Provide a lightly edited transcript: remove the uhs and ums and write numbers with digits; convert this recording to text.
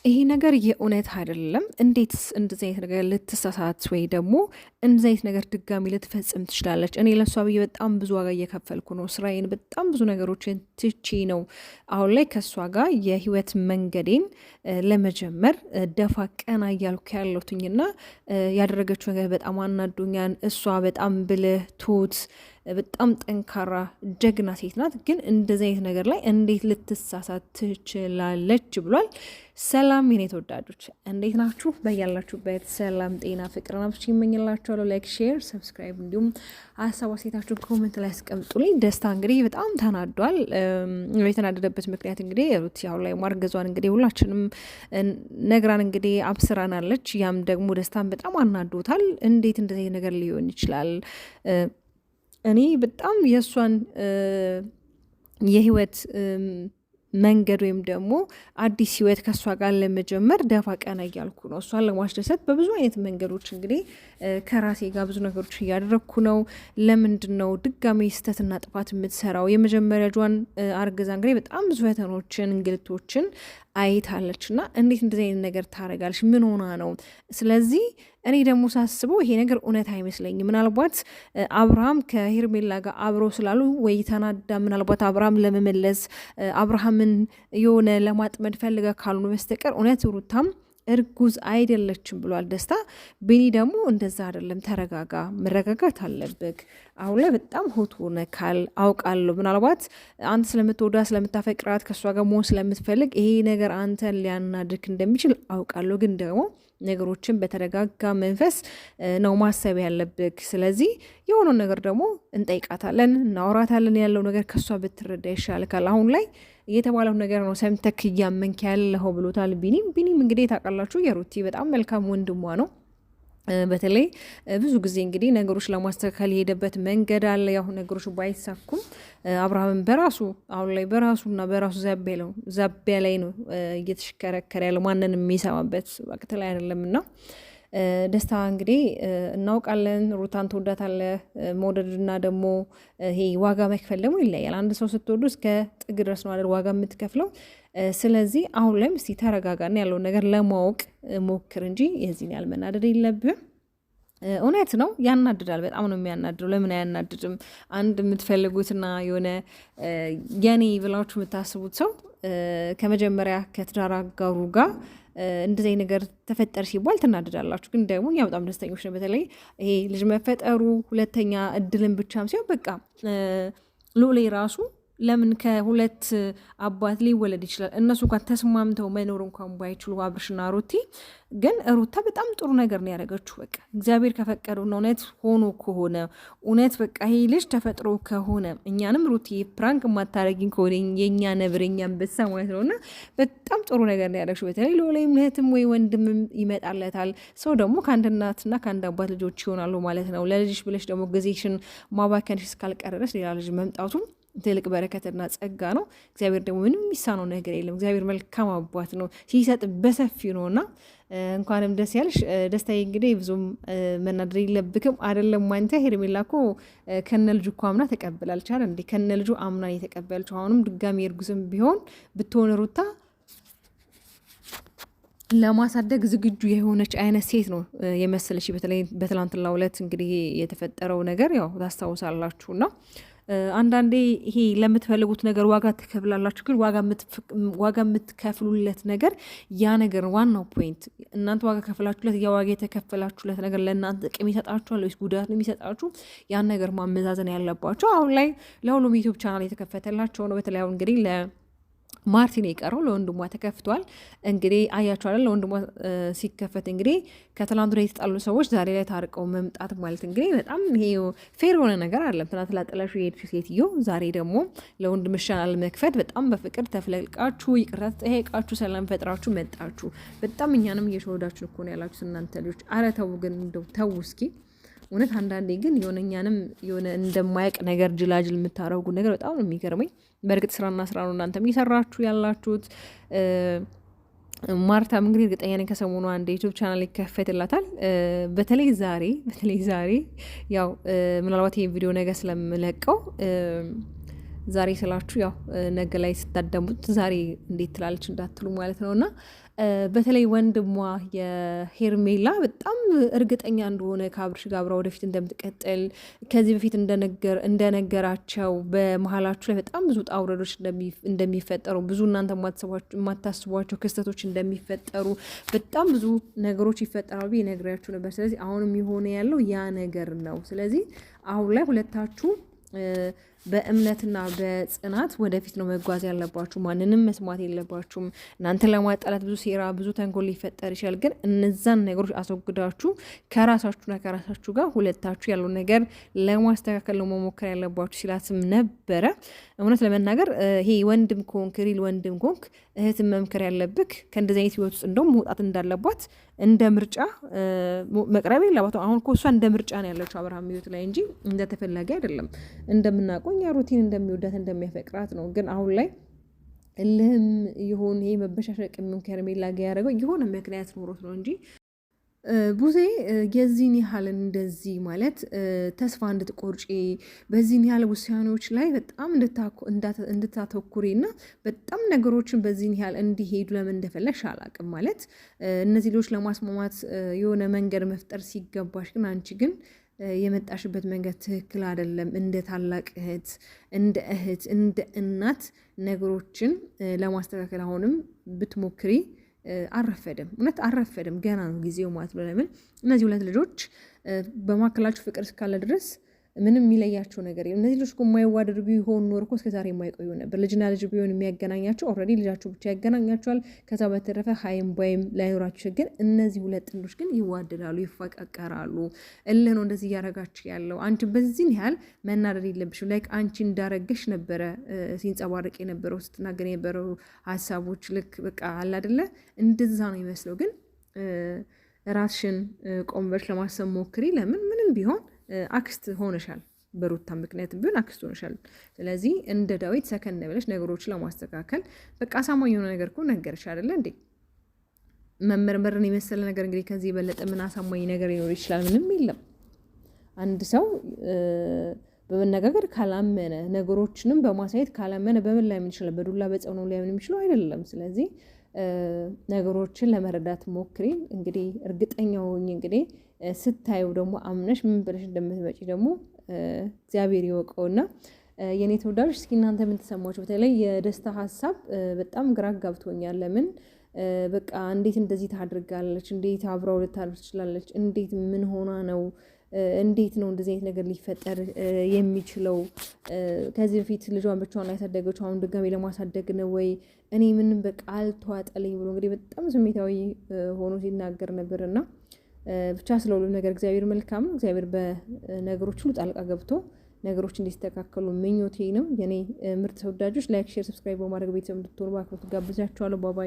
ይሄ ነገር የእውነት አይደለም። እንዴትስ እንደዚህ አይነት ነገር ልትሳሳት ወይ ደግሞ እንደዚህ አይነት ነገር ድጋሚ ልትፈጽም ትችላለች? እኔ ለእሷ ብዬ በጣም ብዙ ዋጋ እየከፈልኩ ነው። ስራዬን በጣም ብዙ ነገሮችን ትቼ ነው አሁን ላይ ከእሷ ጋር የህይወት መንገዴን ለመጀመር ደፋ ቀና እያልኩ ያለሁትኝና ያደረገችው ነገር በጣም አናዶኛል። እሷ በጣም ብልህ ትሁት በጣም ጠንካራ ጀግና ሴት ናት። ግን እንደዚህ አይነት ነገር ላይ እንዴት ልትሳሳት ትችላለች ብሏል። ሰላም የኔ ተወዳጆች እንዴት ናችሁ? በያላችሁበት ሰላም፣ ጤና፣ ፍቅር ናብች ይመኝላችኋለሁ። ላይክ፣ ሼር፣ ሰብስክራይብ እንዲሁም ሀሳብ አስተያየታችሁን ኮመንት ላይ ያስቀምጡልኝ። ደስታ እንግዲህ በጣም ተናዷል። የተናደደበት ምክንያት እንግዲህ ሩቲ አሁን ላይ ማርገዟን እንግዲህ ሁላችንም ነግራን እንግዲህ አብስራናለች። ያም ደግሞ ደስታን በጣም አናዶታል። እንዴት እንደዚህ ነገር ሊሆን ይችላል? እኔ በጣም የእሷን የህይወት መንገድ ወይም ደግሞ አዲስ ህይወት ከእሷ ጋር ለመጀመር ደፋ ቀና እያልኩ ነው። እሷን ለማስደሰት በብዙ አይነት መንገዶች እንግዲህ ከራሴ ጋር ብዙ ነገሮች እያደረግኩ ነው። ለምንድን ነው ድጋሜ ስህተትና ጥፋት የምትሰራው? የመጀመሪያ ልጇን አርግዛ እንግዲህ በጣም ብዙ ፈተኖችን እንግልቶችን አይታለች እና እንዴት እንደዚህ አይነት ነገር ታደርጋለች? ምን ሆና ነው? ስለዚህ እኔ ደግሞ ሳስበው ይሄ ነገር እውነት አይመስለኝም። ምናልባት አብርሃም ከሄርሜላ ጋር አብረው ስላሉ ወይ ተናዳ ምናልባት አብርሃም ለመመለስ አብርሃምን የሆነ ለማጥመድ ፈልጋ ካልሆነ በስተቀር እውነት ሩታም እርጉዝ አይደለችም ብሏል ደስታ። ቤኒ ደግሞ እንደዛ አይደለም፣ ተረጋጋ፣ መረጋጋት አለብክ። አሁን ላይ በጣም ሆት ሆነካል አውቃለሁ። ምናልባት አንተ ስለምትወዳ ስለምታፈቅራት ከእሷ ጋር መሆን ስለምትፈልግ ይሄ ነገር አንተን ሊያናድክ እንደሚችል አውቃለሁ። ግን ደግሞ ነገሮችን በተረጋጋ መንፈስ ነው ማሰብ ያለብክ። ስለዚህ የሆነውን ነገር ደግሞ እንጠይቃታለን፣ እናወራታለን። ያለው ነገር ከእሷ ብትረዳ ይሻልካል። አሁን ላይ እየተባለው ነገር ነው ሰምተክ እያመንክ ያለኸው ብሎታል ቢኒም እንግዲህ ታውቃላችሁ የሩቲ በጣም መልካም ወንድሟ ነው። በተለይ ብዙ ጊዜ እንግዲህ ነገሮች ለማስተካከል የሄደበት መንገድ አለ። ያው ነገሮች ባይሳኩም አብርሃምን በራሱ አሁን ላይ በራሱና በራሱ ዛቢያ ላይ ነው እየተሽከረከረ ያለው። ማንን የሚሰማበት ወቅት ላይ አይደለምና ደስታ እንግዲህ እናውቃለን። ሩታን ትወዳታለህ። መውደድና ደግሞ ይሄ ዋጋ መክፈል ደግሞ ይለያል። አንድ ሰው ስትወዱ እስከ ጥግ ድረስ ነው አይደል ዋጋ የምትከፍለው። ስለዚህ አሁን ላይም እስቲ ተረጋጋና ያለውን ነገር ለማወቅ ሞክር እንጂ የዚህን ያህል መናደድ የለብህም። እውነት ነው ያናድዳል። በጣም ነው የሚያናድደው። ለምን አያናድድም? አንድ የምትፈልጉትና የሆነ የኔ ብላችሁ የምታስቡት ሰው ከመጀመሪያ ከትዳር አጋሩ ጋር እንደዚህ ነገር ተፈጠር ሲባል ትናደዳላችሁ። ግን ደግሞ እኛ በጣም ደስተኞች ነው። በተለይ ይሄ ልጅ መፈጠሩ ሁለተኛ እድልን ብቻም ሲሆን በቃ ሎሌ ራሱ ለምን ከሁለት አባት ሊወለድ ይችላል? እነሱ ጋር ተስማምተው መኖር እንኳን ባይችሉ አብርሽና ሩቲ፣ ግን ሩታ በጣም ጥሩ ነገር ነው ያደረገችው። በቃ እግዚአብሔር ከፈቀደውና እውነት ሆኖ ከሆነ እውነት በቃ ይሄ ልጅ ተፈጥሮ ከሆነ እኛንም ሩቲ ፕራንክ የማታረጊኝ ከሆነ የእኛ ነብር የኛን በሳ ማለት ነው። እና በጣም ጥሩ ነገር ነው ያደረግሽው። በተለይ ሎሌም እህትም ወይ ወንድምም ይመጣለታል። ሰው ደግሞ ከአንድ እናትና ከአንድ አባት ልጆች ይሆናሉ ማለት ነው። ለልጅሽ ብለሽ ደግሞ ጊዜሽን ማባከንሽ እስካልቀረ ድረስ ሌላ ልጅ መምጣቱ ትልቅ በረከትና ጸጋ ነው። እግዚአብሔር ደግሞ ምንም የሚሳነው ነገር የለም። እግዚአብሔር መልካም አባት ነው፣ ሲሰጥ በሰፊው ነው እና እንኳንም ደስ ያልሽ ደስታዬ። እንግዲህ ብዙም መናደር የለብክም አይደለም። አንተ ሄርሜላ እኮ ከነ ልጁ እኮ አምና ተቀብላለች አይደል እንዴ? ከነ ልጁ አምና የተቀበለችው አሁንም ድጋሚ እርጉዝም ቢሆን ብትሆን ሩታ ለማሳደግ ዝግጁ የሆነች አይነት ሴት ነው የመሰለች። በተለይ በትላንትናው ዕለት እንግዲህ የተፈጠረው ነገር ያው ታስታውሳላችሁና አንዳንዴ ይሄ ለምትፈልጉት ነገር ዋጋ ትከፍላላችሁ። ግን ዋጋ የምትከፍሉለት ነገር ያ ነገር ዋናው ፖይንት እናንተ ዋጋ ከፍላችሁለት ያ ዋጋ የተከፈላችሁለት ነገር ለእናንተ ጥቅም ይሰጣችኋል ወይስ ጉዳት ነው የሚሰጣችሁ? ያን ነገር ማመዛዘን ያለባቸው። አሁን ላይ ለሁሉም ዩቲዩብ ቻናል የተከፈተላቸው ነው። በተለይ አሁን እንግዲህ ማርቲን የቀረው ለወንድሟ ተከፍቷል። እንግዲህ አያቸዋለን። ለወንድሟ ሲከፈት እንግዲህ ከትላንቱ ላይ የተጣሉ ሰዎች ዛሬ ላይ ታርቀው መምጣት ማለት እንግዲህ በጣም ይሄ ፌር የሆነ ነገር አለም። ትናንት ላጠላሹ የሄድሽ ሴትዮ ዛሬ ደግሞ ለወንድምሽ ቻናል መክፈት በጣም በፍቅር ተፍለቅቃችሁ ይቅርታ ተጠያይቃችሁ ሰላም ፈጥራችሁ መጣችሁ። በጣም እኛንም እየሸወዳችሁ እኮ ነው ያላችሁት እናንተ ልጆች። ኧረ ተው ግን እንደው ተው እስኪ እውነት። አንዳንዴ ግን የሆነ እኛንም የሆነ እንደማያውቅ ነገር ጅላጅል የምታደርጉ ነገር በጣም ነው የሚገርመኝ። በእርግጥ ስራና ስራ ነው እናንተም እየሰራችሁ ያላችሁት። ማርታም እንግዲህ እርግጠኛ ነኝ ከሰሞኑ አንድ ዩቱብ ቻናል ይከፈትላታል። በተለይ ዛሬ ያው ምናልባት ይህ ቪዲዮ ነገር ስለምለቀው ዛሬ ስላችሁ ያው ነገ ላይ ስታዳሙት ዛሬ እንዴት ትላለች እንዳትሉ ማለት ነው። እና በተለይ ወንድሟ የሄርሜላ በጣም እርግጠኛ እንደሆነ ከአብርሽ ጋር አብራ ወደፊት እንደምትቀጥል ከዚህ በፊት እንደነገራቸው በመሀላችሁ ላይ በጣም ብዙ ውጣ ውረዶች እንደሚፈጠሩ ብዙ እናንተ የማታስቧቸው ክስተቶች እንደሚፈጠሩ በጣም ብዙ ነገሮች ይፈጠራሉ ብዬ ነግሬያችሁ ነበር። ስለዚህ አሁንም የሆነ ያለው ያ ነገር ነው። ስለዚህ አሁን ላይ ሁለታችሁ በእምነትና በጽናት ወደፊት ነው መጓዝ ያለባችሁ። ማንንም መስማት የለባችሁም። እናንተን ለማጣላት ብዙ ሴራ፣ ብዙ ተንኮል ሊፈጠር ይችላል። ግን እነዛን ነገሮች አስወግዳችሁ ከራሳችሁና ከራሳችሁ ጋር ሁለታችሁ ያለው ነገር ለማስተካከል ነው መሞከር ያለባችሁ ሲላትም ነበረ። እውነት ለመናገር ይሄ ወንድም ኮንክ ሪል ወንድም ኮንክ እህትን መምከር ያለብክ ከእንደዚህ አይነት ህይወት ውስጥ እንደውም መውጣት እንዳለባት እንደ ምርጫ መቅረብ የለባትም። አሁን እኮ እሷ እንደ ምርጫ ነው ያለችው አብርሃም ህይወት ላይ እንጂ እንደተፈላጊ አይደለም። እንደምናውቀው እኛ ሩቲን እንደሚወዳት እንደሚያፈቅራት ነው። ግን አሁን ላይ እልህም ይሆን ይሄ መበሻሸቅ የሚሆን ከሄርሜላ ጋር ያደረገው የሆነ ምክንያት ኖሮት ነው እንጂ ቡዜ የዚህን ያህል እንደዚህ ማለት ተስፋ እንድትቆርጪ በዚህን ያህል ውሳኔዎች ላይ በጣም እንድታተኩሪ እና በጣም ነገሮችን በዚህን ያህል እንዲሄዱ ለምን እንደፈለግሽ አላቅም። ማለት እነዚህ ልጆች ለማስማማት የሆነ መንገድ መፍጠር ሲገባሽ ግን አንቺ ግን የመጣሽበት መንገድ ትክክል አይደለም። እንደ ታላቅ እህት፣ እንደ እናት ነገሮችን ለማስተካከል አሁንም ብትሞክሪ አረፈደም። እውነት አረፈደም። ገና ነው ጊዜው ማለት ነው። ለምን እነዚህ ሁለት ልጆች በማካከላችሁ ፍቅር እስካለ ድረስ ምንም የሚለያቸው ነገር የለም። እነዚህ ልጆች የማይዋደዱ ቢሆን ኖር እኮ እስከዛሬ የማይቆዩ ነበር። ልጅና ልጅ ቢሆን የሚያገናኛቸው ኦልሬዲ ልጃቸው ብቻ ያገናኛቸዋል። ከዛ በተረፈ ሀይም ባይም ላይኖራቸው። ግን እነዚህ ሁለት ጥንዶች ግን ይዋደዳሉ፣ ይፈቃቀራሉ። እልህ ነው እንደዚህ እያረጋችሁ ያለው። አንቺ በዚህን ያህል መናደድ የለብሽም። ላይክ አንቺ እንዳረገሽ ነበረ ሲንጸባረቅ የነበረው ስትናገር የነበረው ሀሳቦች ልክ በቃ አለ አይደለ? እንደዛ ነው ይመስለው። ግን ራስሽን ቆም ብለሽ ለማሰብ ሞክሪ። ለምን ምንም ቢሆን አክስት ሆነሻል። በሩታ ምክንያት ቢሆን አክስት ሆነሻል። ስለዚህ እንደ ዳዊት ሰከን ብለሽ ነገሮችን ለማስተካከል በቃ አሳማኝ የሆነ ነገር እኮ ነገርሽ አይደለ እንዴ? መመርመርን የመሰለ ነገር እንግዲህ ከዚህ የበለጠ ምን አሳማኝ ነገር ሊኖር ይችላል? ምንም የለም። አንድ ሰው በመነጋገር ካላመነ ነገሮችንም በማሳየት ካላመነ በምን ላይምን ይችላል? በዱላ በጸው ነው ሊያምን የሚችለው አይደለም። ስለዚህ ነገሮችን ለመረዳት ሞክሪ። እንግዲህ እርግጠኛ ሆኜ እንግዲህ ስታዩ ደግሞ አምነሽ ምን ብለሽ እንደምትመጪ ደግሞ እግዚአብሔር ይወቀውና የኔ ተወዳጆች፣ እስኪ እናንተ ምን ተሰማችሁ? በተለይ የደስታ ሀሳብ በጣም ግራ ጋብቶኛል። ለምን በቃ እንዴት እንደዚህ ታድርጋለች? እንዴት አብራው ልታደርግ ትችላለች? እንዴት ምን ሆና ነው? እንዴት ነው እንደዚህ አይነት ነገር ሊፈጠር የሚችለው? ከዚህ በፊት ልጇን ብቻዋን ያሳደገችው አሁን ድጋሜ ለማሳደግ ነው ወይ? እኔ ምንም በቃ አልተዋጠልኝ ብሎ እንግዲህ በጣም ስሜታዊ ሆኖ ሲናገር ነበር። እና ብቻ ስለ ሁሉም ነገር እግዚአብሔር መልካም ነው። እግዚአብሔር በነገሮች ሁሉ ጣልቃ ገብቶ ነገሮች እንዲስተካከሉ ምኞቴ ነው። የኔ ምርጥ ተወዳጆች ላይክ፣ ሼር፣ ሰብስክራይብ በማድረግ ቤተሰብ እንድትሆኑ በአክብሮት ጋብዛችኋለሁ። ባባይ